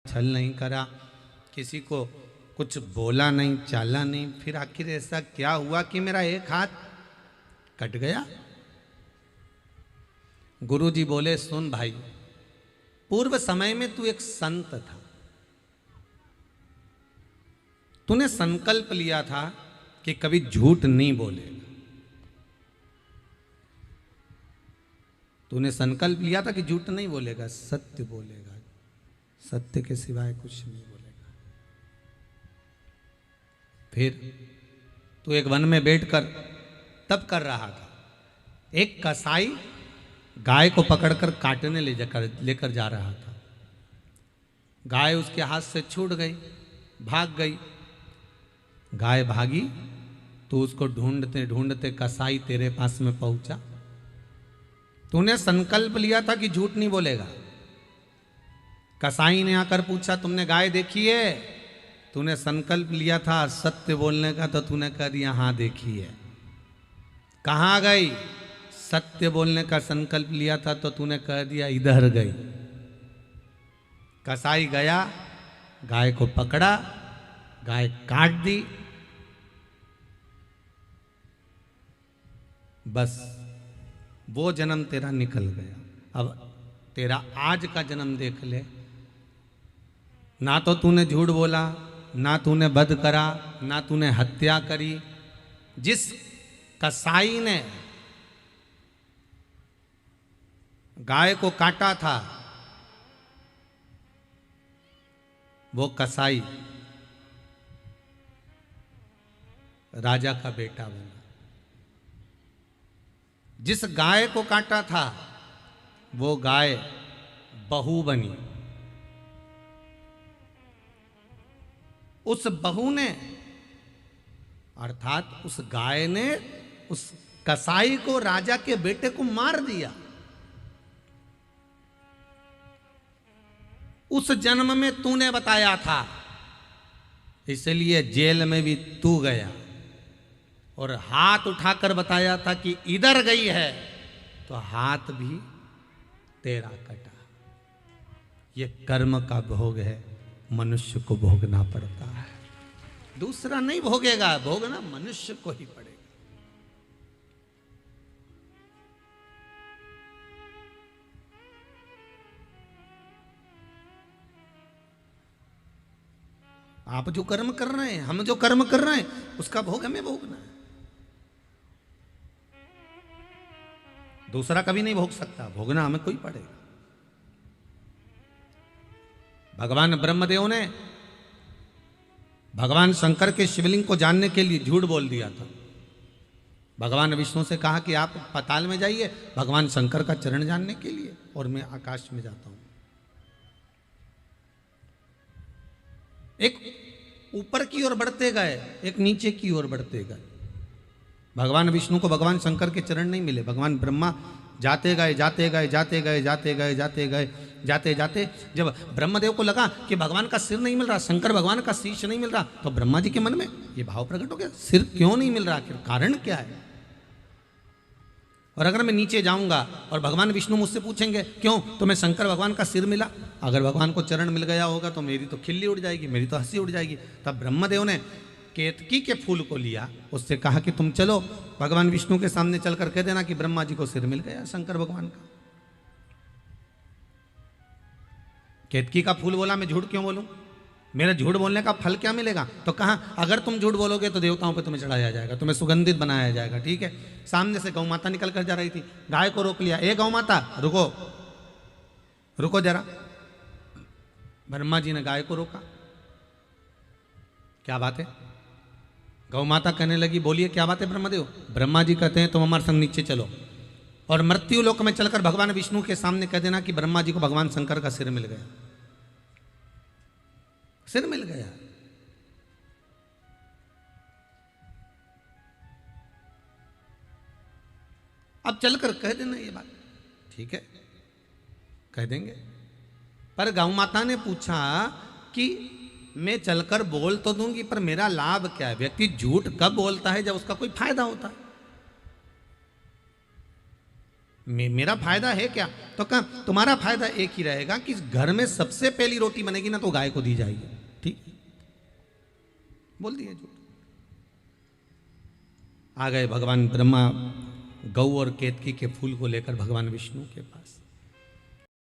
छल नहीं करा, किसी को कुछ बोला नहीं, चाला नहीं, फिर आखिर ऐसा क्या हुआ कि मेरा एक हाथ कट गया। गुरुजी बोले, सुन भाई, पूर्व समय में तू एक संत था, तूने संकल्प लिया था कि कभी झूठ नहीं बोलेगा। तूने संकल्प लिया था कि झूठ नहीं बोलेगा, सत्य बोलेगा, सत्य के सिवाय कुछ नहीं बोलेगा। फिर तू एक वन में बैठकर तब कर रहा था, एक कसाई गाय को पकड़कर काटने लेकर जा रहा था। गाय उसके हाथ से छूट गई, भाग गई। गाय भागी तो उसको ढूंढते ढूंढते कसाई तेरे पास में पहुंचा। तूने संकल्प लिया था कि झूठ नहीं बोलेगा। कसाई ने आकर पूछा, तुमने गाय देखी है? तूने संकल्प लिया था सत्य बोलने का, तो तूने कह दिया हाँ देखी है। कहाँ गई? सत्य बोलने का संकल्प लिया था तो तूने कह दिया इधर गई। कसाई गया, गाय को पकड़ा, गाय काट दी, बस वो जन्म तेरा निकल गया। अब तेरा आज का जन्म देख ले, ना तो तूने झूठ बोला, ना तूने वध करा, ना तूने हत्या करी। जिस कसाई ने गाय को काटा था, वो कसाई राजा का बेटा बना। जिस गाय को काटा था, वो गाय बहू बनी। उस बहू ने, अर्थात उस गाय ने उस कसाई को, राजा के बेटे को मार दिया। उस जन्म में तूने बताया था, इसलिए जेल में भी तू गया और हाथ उठाकर बताया था कि इधर गई है, तो हाथ भी तेरा कटा। ये कर्म का भोग है, मनुष्य को भोगना पड़ता है, दूसरा नहीं भोगेगा, भोगना मनुष्य को ही पड़ेगा। आप जो कर्म कर रहे हैं, हम जो कर्म कर रहे हैं, उसका भोग हमें भोगना है, दूसरा कभी नहीं भोग सकता, भोगना हमें कोई पड़ेगा। भगवान ब्रह्मदेव ने भगवान शंकर के शिवलिंग को जानने के लिए झूठ बोल दिया था। भगवान विष्णु से कहा कि आप पाताल में जाइए भगवान शंकर का चरण जानने के लिए, और मैं आकाश में जाता हूं। एक ऊपर की ओर बढ़ते गए, एक नीचे की ओर बढ़ते गए। भगवान विष्णु को भगवान शंकर के चरण नहीं मिले। भगवान ब्रह्मा जाते गए, जाते गए, जाते गए, जाते गए, जाते गए, जाते जाते जब ब्रह्मदेव को लगा कि भगवान का सिर नहीं मिल रहा, शंकर भगवान का शीश नहीं मिल रहा, तो ब्रह्मा जी के मन में ये भाव प्रकट हो गया, सिर क्यों नहीं मिल रहा, कारण क्या है? और अगर मैं नीचे जाऊंगा और भगवान विष्णु मुझसे पूछेंगे क्यों, तो मैं शंकर भगवान का सिर मिला, अगर भगवान को चरण मिल गया होगा तो मेरी तो खिल्ली उड़ जाएगी, मेरी तो हंसी उड़ जाएगी। तब ब्रह्मदेव ने केतकी के फूल को लिया, उससे कहा कि तुम चलो भगवान विष्णु के सामने चलकर कह देना कि ब्रह्मा जी को सिर मिल गया शंकर भगवान का। केतकी का फूल बोला, मैं झूठ क्यों बोलूं, मेरा झूठ बोलने का फल क्या मिलेगा? तो कहा अगर तुम झूठ बोलोगे तो देवताओं पे तुम्हें चढ़ाया जाएगा, तुम्हें सुगंधित बनाया जाएगा। ठीक है। सामने से गौ माता निकल कर जा रही थी, गाय को रोक लिया, ए गौ माता रुको, रुको जरा। ब्रह्मा जी ने गाय को रोका, क्या बात है? गौ माता कहने लगी, बोलिए क्या बात है ब्रह्मदेव? ब्रह्मा जी कहते हैं तुम हमारे संग नीचे चलो और मृत्यु लोक में चलकर भगवान विष्णु के सामने कह देना कि ब्रह्मा जी को भगवान शंकर का सिर मिल गया, सिर मिल गया। अब चलकर कह देना ये बात, ठीक है, कह देंगे। पर गौ माता ने पूछा कि मैं चलकर बोल तो दूंगी, पर मेरा लाभ क्या है? व्यक्ति झूठ कब बोलता है? जब उसका कोई फायदा होता है। मेरा फायदा है क्या? तो कहा तुम्हारा फायदा एक ही रहेगा कि घर में सबसे पहली रोटी बनेगी ना तो गाय को दी जाएगी। ठीक है, बोल दिए झूठ। आ गए भगवान ब्रह्मा गौ और केतकी के फूल को लेकर भगवान विष्णु के पास।